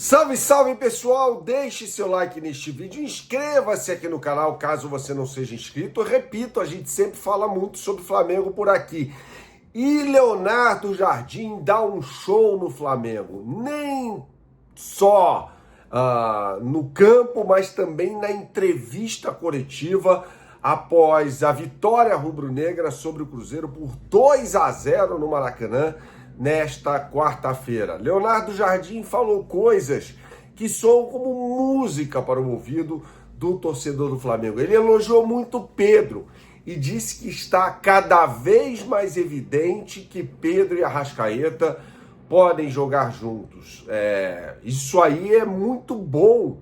Salve, salve pessoal, deixe seu like neste vídeo, inscreva-se aqui no canal caso você não seja inscrito. Eu repito, a gente sempre fala muito sobre Flamengo por aqui. E Leonardo Jardim dá um show no Flamengo, nem só no campo, mas também na entrevista coletiva após a vitória rubro-negra sobre o Cruzeiro por 2-0 no Maracanã nesta quarta-feira. Leonardo Jardim falou coisas que soam como música para o ouvido do torcedor do Flamengo. Ele elogiou muito Pedro e disse que está cada vez mais evidente que Pedro e Arrascaeta podem jogar juntos. Isso aí é muito bom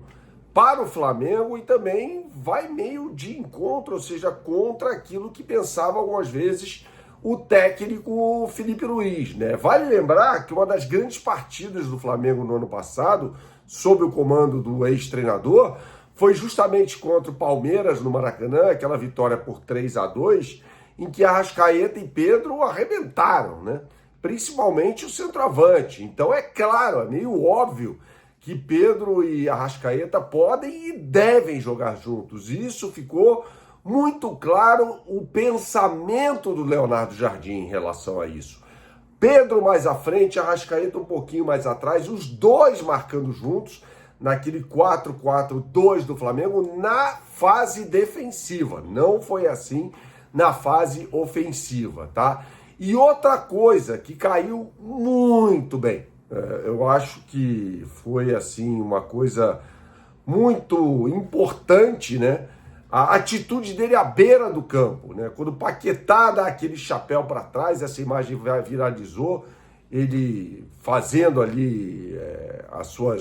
para o Flamengo e também vai meio de encontro, ou seja, contra aquilo que pensava algumas vezes o técnico Felipe Luiz, né? Vale lembrar que uma das grandes partidas do Flamengo no ano passado, sob o comando do ex-treinador, foi justamente contra o Palmeiras no Maracanã, aquela vitória por 3-2, em que Arrascaeta e Pedro arrebentaram, né? Principalmente o centroavante. Então é claro, é meio óbvio que Pedro e Arrascaeta podem e devem jogar juntos. E isso ficou muito claro o pensamento do Leonardo Jardim em relação a isso. Pedro mais à frente, Arrascaeta um pouquinho mais atrás, os dois marcando juntos naquele 4-4-2 do Flamengo na fase defensiva. Não foi assim na fase ofensiva, tá? E outra coisa que caiu muito bem, eu acho que foi assim uma coisa muito importante, né? A atitude dele à beira do campo, né? Quando o Paquetá dá aquele chapéu para trás, essa imagem viralizou, ele fazendo ali a sua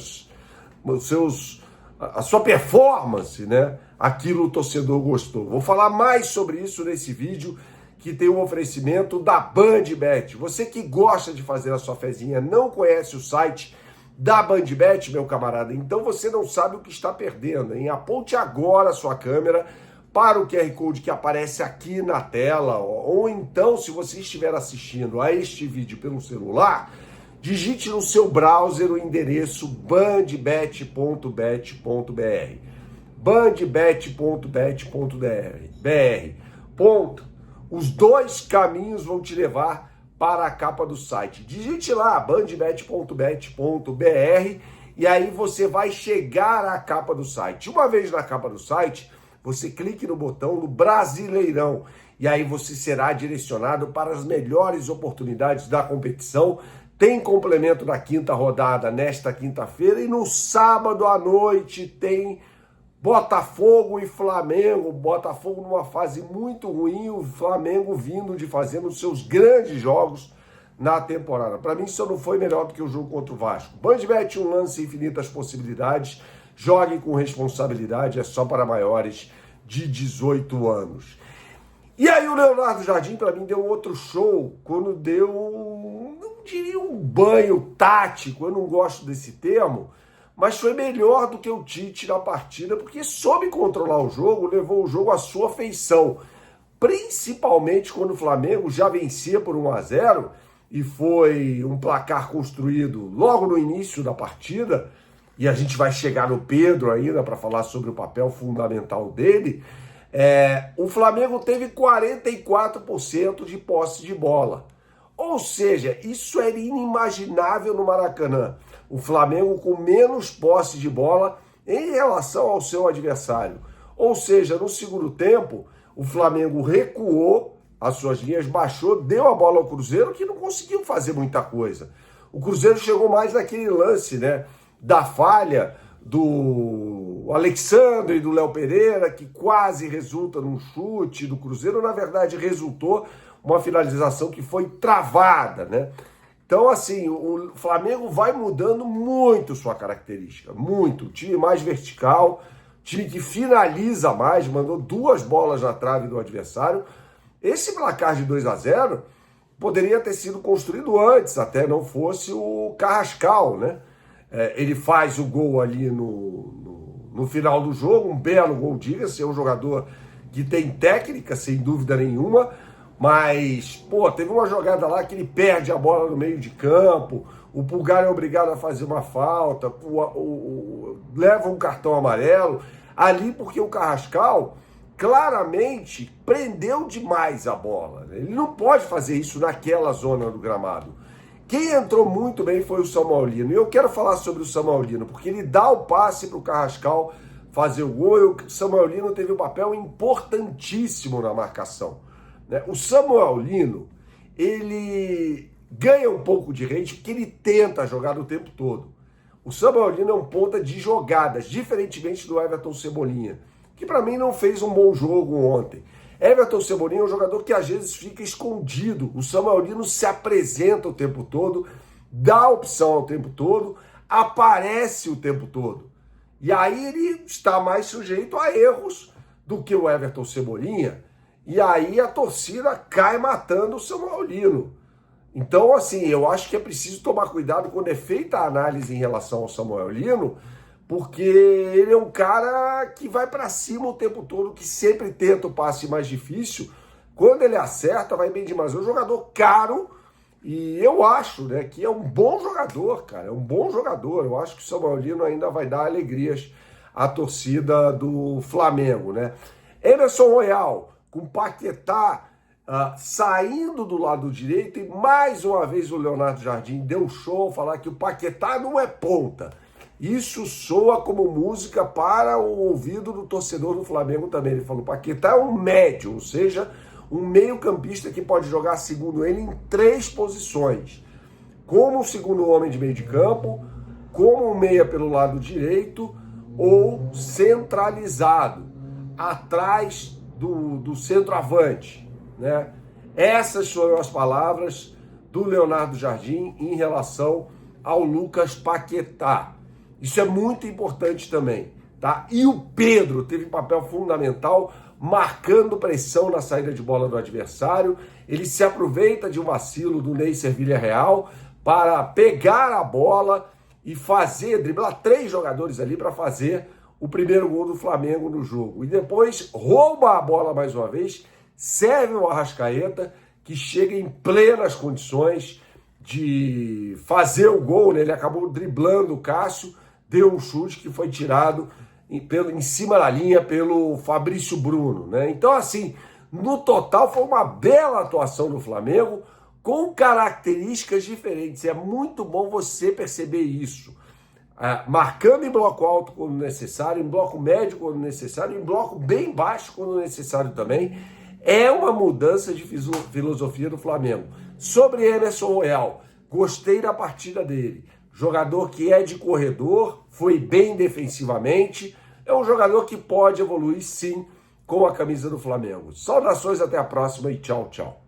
performance, né? Aquilo o torcedor gostou. Vou falar mais sobre isso nesse vídeo, que tem um oferecimento da BandBet. Você que gosta de fazer a sua fezinha, não conhece o site da BandBet, meu camarada, então você não sabe o que está perdendo, hein? Aponte agora a sua câmera para o QR Code que aparece aqui na tela, ou então, se você estiver assistindo a este vídeo pelo celular, digite no seu browser o endereço bandbet.bet.br. bandbet.bet.br. Os dois caminhos vão te levar para a capa do site. Digite lá, bandbet.bet.br, e aí você vai chegar à capa do site. Uma vez na capa do site, você clique no botão no Brasileirão, e aí você será direcionado para as melhores oportunidades da competição. Tem complemento da quinta rodada nesta quinta-feira, e no sábado à noite tem Botafogo e Flamengo. Botafogo numa fase muito ruim, o Flamengo vindo de fazendo os seus grandes jogos na temporada. Para mim, isso não foi melhor do que o jogo contra o Vasco. BandBet, um lance, infinitas possibilidades. Jogue com responsabilidade, é só para maiores de 18 anos. E aí o Leonardo Jardim, para mim, deu outro show quando deu, não diria um banho tático, eu não gosto desse termo, mas foi melhor do que o Tite na partida, porque soube controlar o jogo, levou o jogo à sua feição. Principalmente quando o Flamengo já vencia por 1-0, e foi um placar construído logo no início da partida, e a gente vai chegar no Pedro ainda para falar sobre o papel fundamental dele. O Flamengo teve 44% de posse de bola. Ou seja, isso era inimaginável no Maracanã. O Flamengo com menos posse de bola em relação ao seu adversário. Ou seja, no segundo tempo, o Flamengo recuou as suas linhas, baixou, deu a bola ao Cruzeiro, que não conseguiu fazer muita coisa. O Cruzeiro chegou mais naquele lance, né, da falha do Alexandre e do Léo Pereira, que quase resulta num chute do Cruzeiro. Na verdade, resultou uma finalização que foi travada, né? Então, assim, o Flamengo vai mudando muito sua característica, muito. Time mais vertical, time que finaliza mais, mandou 2 bolas na trave do adversário. Esse placar de 2-0 poderia ter sido construído antes, até não fosse o Carrascal, né? Ele faz o gol ali no final do jogo, um belo gol, diga-se, é um jogador que tem técnica, sem dúvida nenhuma, mas, teve uma jogada lá que ele perde a bola no meio de campo, o Pulgar é obrigado a fazer uma falta, leva um cartão amarelo, ali porque o Carrascal claramente prendeu demais a bola. Ele não pode fazer isso naquela zona do gramado. Quem entrou muito bem foi o Samuelino. E eu quero falar sobre o Samuelino, porque ele dá o passe para o Carrascal fazer o gol. E o Samuelino teve um papel importantíssimo na marcação. O Samuelino, ele ganha um pouco de rede porque ele tenta jogar o tempo todo. O Samuelino é um ponta de jogadas, diferentemente do Everton Cebolinha, que para mim não fez um bom jogo ontem. Everton Cebolinha é um jogador que às vezes fica escondido. O Samuelino se apresenta o tempo todo, dá opção o tempo todo, aparece o tempo todo. E aí ele está mais sujeito a erros do que o Everton Cebolinha. E aí a torcida cai matando o Samuelino. Então, assim, eu acho que é preciso tomar cuidado quando é feita a análise em relação ao Samuelino, porque ele é um cara que vai para cima o tempo todo, que sempre tenta o passe mais difícil. Quando ele acerta, vai bem demais. É um jogador caro e eu acho, né, que é um bom jogador, cara. É um bom jogador. Eu acho que o Samuelino ainda vai dar alegrias à torcida do Flamengo, né? Emerson Royal, com Paquetá saindo do lado direito, e mais uma vez o Leonardo Jardim deu show falar que o Paquetá não é ponta. Isso soa como música para o ouvido do torcedor do Flamengo também. Ele falou, Paquetá é um médio, ou seja, um meio-campista que pode jogar, segundo ele, em 3 posições. Como o segundo homem de meio de campo, como um meia pelo lado direito ou centralizado, atrás do centroavante, né? Essas foram as palavras do Leonardo Jardim em relação ao Lucas Paquetá. Isso é muito importante também, tá? E o Pedro teve um papel fundamental, marcando pressão na saída de bola do adversário. Ele se aproveita de um vacilo do Neisser Villarreal para pegar a bola e driblar 3 jogadores ali para fazer o primeiro gol do Flamengo no jogo. E depois rouba a bola mais uma vez, serve o Arrascaeta, que chega em plenas condições de fazer o gol, né? Ele acabou driblando o Cássio, deu um chute que foi tirado em cima da linha pelo Fabrício Bruno, né? Então, assim, no total foi uma bela atuação do Flamengo, com características diferentes. É muito bom você perceber isso. Marcando em bloco alto quando necessário, em bloco médio quando necessário, em bloco bem baixo quando necessário também. É uma mudança de filosofia do Flamengo. Sobre Emerson Royal, gostei da partida dele. Jogador que é de corredor, foi bem defensivamente, é um jogador que pode evoluir sim com a camisa do Flamengo. Saudações, até a próxima e tchau, tchau.